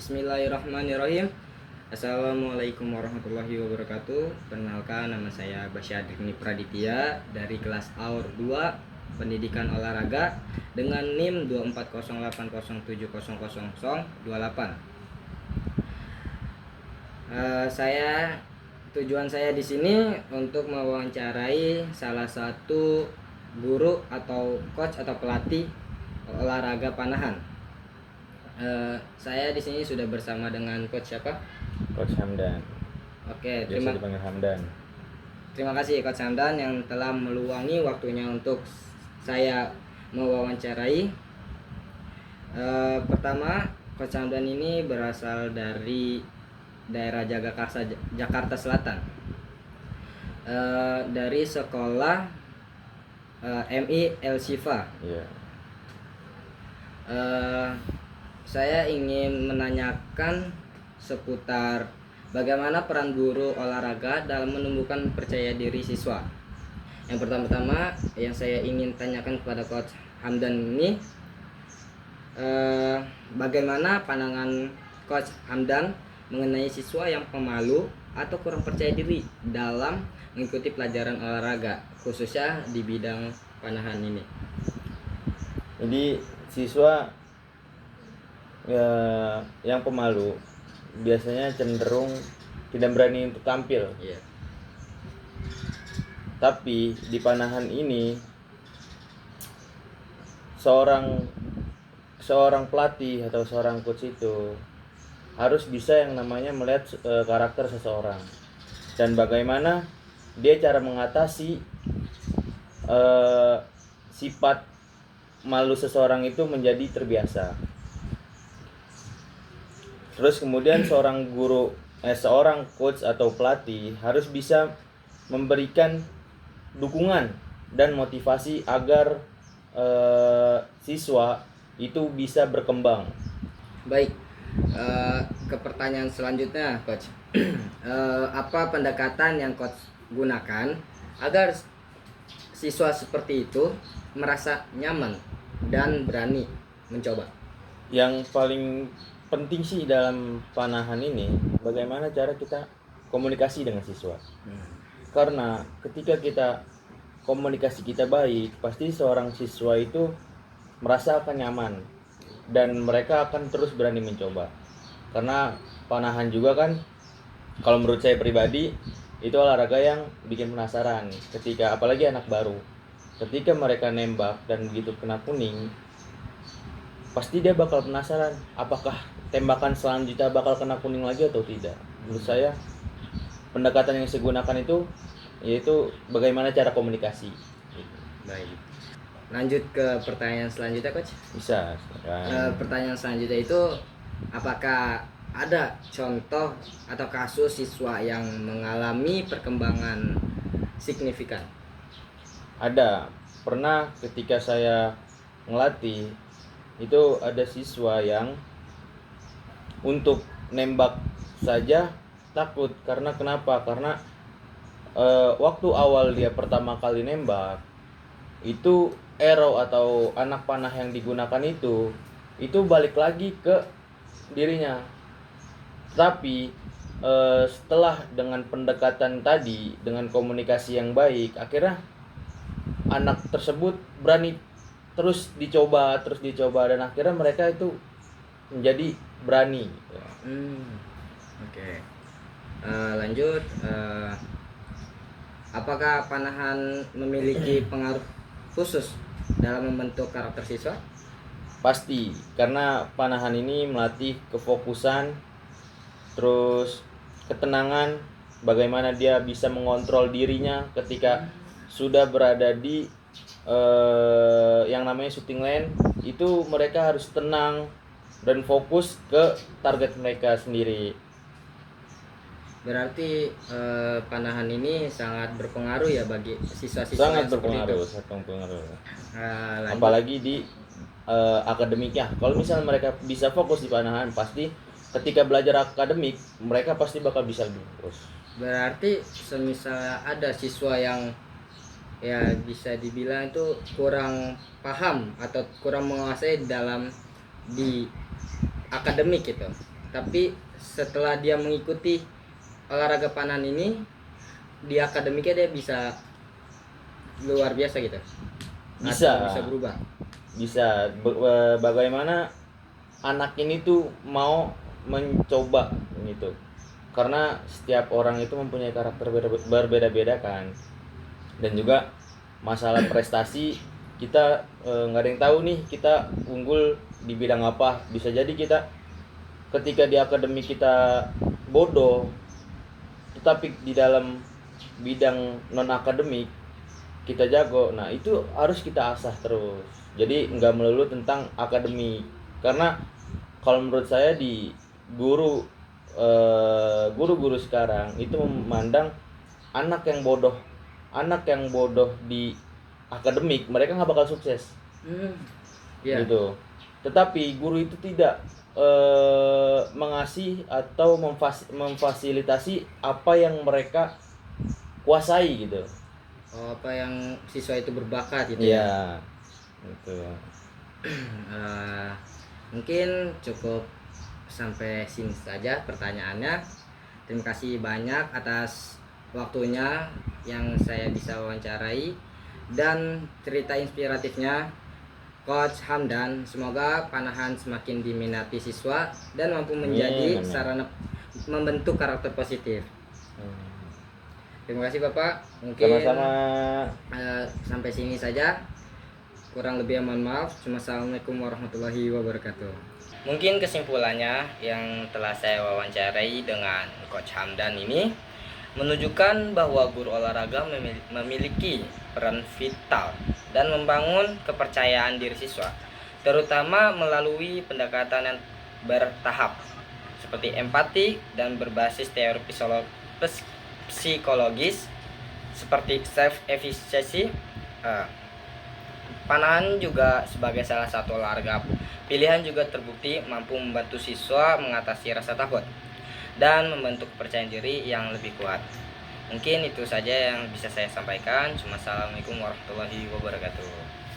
Bismillahirrahmanirrahim. Assalamualaikum warahmatullahi wabarakatuh. Perkenalkan, nama saya Basyadri Praditya dari kelas AUR 2 Pendidikan Olahraga dengan NIM 24080700028. Tujuan saya di sini untuk mewawancarai salah satu guru atau coach atau pelatih olahraga panahan. Saya di sini sudah bersama dengan coach siapa? Coach Hamdan. Oke, Biasa dipanggil Hamdan. Terima kasih Coach Hamdan yang telah meluangi waktunya untuk saya mewawancarai. Pertama, Coach Hamdan ini berasal dari daerah Jagakarsa, Jakarta Selatan. Dari sekolah MI El Shifa. Iya. Saya ingin menanyakan seputar bagaimana peran guru olahraga dalam menumbuhkan percaya diri siswa. Yang pertama-tama yang saya ingin tanyakan kepada Coach Hamdan ini, bagaimana pandangan Coach Hamdan mengenai siswa yang pemalu atau kurang percaya diri dalam mengikuti pelajaran olahraga, khususnya di bidang panahan ini. Jadi siswa yang pemalu biasanya cenderung tidak berani untuk tampil. Iya. Tapi di panahan ini seorang pelatih atau seorang coach itu harus bisa yang namanya melihat karakter seseorang dan bagaimana dia cara mengatasi sifat malu seseorang itu menjadi terbiasa. Terus kemudian seorang coach atau pelatih harus bisa memberikan dukungan dan motivasi agar siswa itu bisa berkembang. Baik, ke pertanyaan selanjutnya, Coach. Apa pendekatan yang Coach gunakan agar siswa seperti itu merasa nyaman dan berani mencoba? Yang paling penting sih dalam panahan ini bagaimana cara kita komunikasi dengan siswa. Karena ketika kita komunikasi kita baik, pasti seorang siswa itu merasa akan nyaman dan mereka akan terus berani mencoba. Karena panahan juga kan, kalau menurut saya pribadi, itu olahraga yang bikin penasaran. Ketika apalagi anak baru, ketika mereka nembak dan begitu kena kuning, pasti dia bakal penasaran apakah tembakan selanjutnya bakal kena kuning lagi atau tidak. Menurut saya pendekatan yang saya gunakan itu yaitu bagaimana cara komunikasi. Baik. Lanjut ke pertanyaan selanjutnya, Coach. Bisa. Pertanyaan selanjutnya itu, apakah ada contoh atau kasus siswa yang mengalami perkembangan signifikan? Ada. Pernah ketika saya ngelatih itu ada siswa yang untuk nembak saja takut. Karena kenapa? Karena waktu awal dia pertama kali nembak itu arrow atau anak panah yang digunakan itu balik lagi ke dirinya. Tapi setelah dengan pendekatan tadi, dengan komunikasi yang baik, akhirnya anak tersebut berani terus dicoba dan akhirnya mereka itu menjadi berani. Oke. Lanjut. Apakah panahan memiliki pengaruh khusus dalam membentuk karakter siswa? Pasti, karena panahan ini melatih kefokusan, terus ketenangan, bagaimana dia bisa mengontrol dirinya ketika sudah berada di yang namanya shooting lane. Itu mereka harus tenang dan fokus ke target mereka sendiri. Berarti panahan ini sangat berpengaruh ya bagi siswa-siswa. Sangat berpengaruh. Lanjut. Apalagi di akademiknya. Kalau misalnya mereka bisa fokus di panahan, pasti ketika belajar akademik mereka pasti bakal bisa lebih fokus. Berarti semisal ada siswa yang ya bisa dibilang itu kurang paham atau kurang menguasai dalam di akademik gitu, tapi setelah dia mengikuti olahraga panahan ini di akademiknya dia bisa luar biasa gitu. Bisa. Atau bisa berubah. Bisa. Bagaimana anak ini tuh mau mencoba gitu, karena setiap orang itu mempunyai karakter berbeda-beda kan, dan juga masalah prestasi kita nggak ada yang tahu nih kita unggul di bidang apa. Bisa jadi kita ketika di akademik kita bodoh, tetapi di dalam bidang non akademik kita jago. Nah itu harus kita asah terus, jadi nggak melulu tentang akademik. Karena kalau menurut saya di guru-guru sekarang itu memandang anak yang bodoh di akademik mereka nggak bakal sukses. Iya. Gitu. Tetapi guru itu tidak mengasih atau memfasilitasi apa yang mereka kuasai gitu. Apa yang siswa itu berbakat gitu ya. Iya. Gitu. Mungkin cukup sampai sini saja pertanyaannya. Terima kasih banyak atas waktunya yang saya bisa wawancarai dan cerita inspiratifnya Coach Hamdan. Semoga panahan semakin diminati siswa dan mampu menjadi Amin. sarana membentuk karakter positif. Terima kasih Bapak. Mungkin Sama-sama. sampai sini saja. Kurang lebih mohon maaf. Assalamualaikum warahmatullahi wabarakatuh. Mungkin kesimpulannya yang telah saya wawancarai dengan Coach Hamdan ini menunjukkan bahwa guru olahraga memiliki peran vital dan membangun kepercayaan diri siswa, terutama melalui pendekatan yang bertahap seperti empati dan berbasis teori psikologis seperti self efficacy. Panahan juga sebagai salah satu olahraga pilihan juga terbukti mampu membantu siswa mengatasi rasa takut dan membentuk kepercayaan diri yang lebih kuat. Mungkin itu saja yang bisa saya sampaikan. Assalamualaikum warahmatullahi wabarakatuh.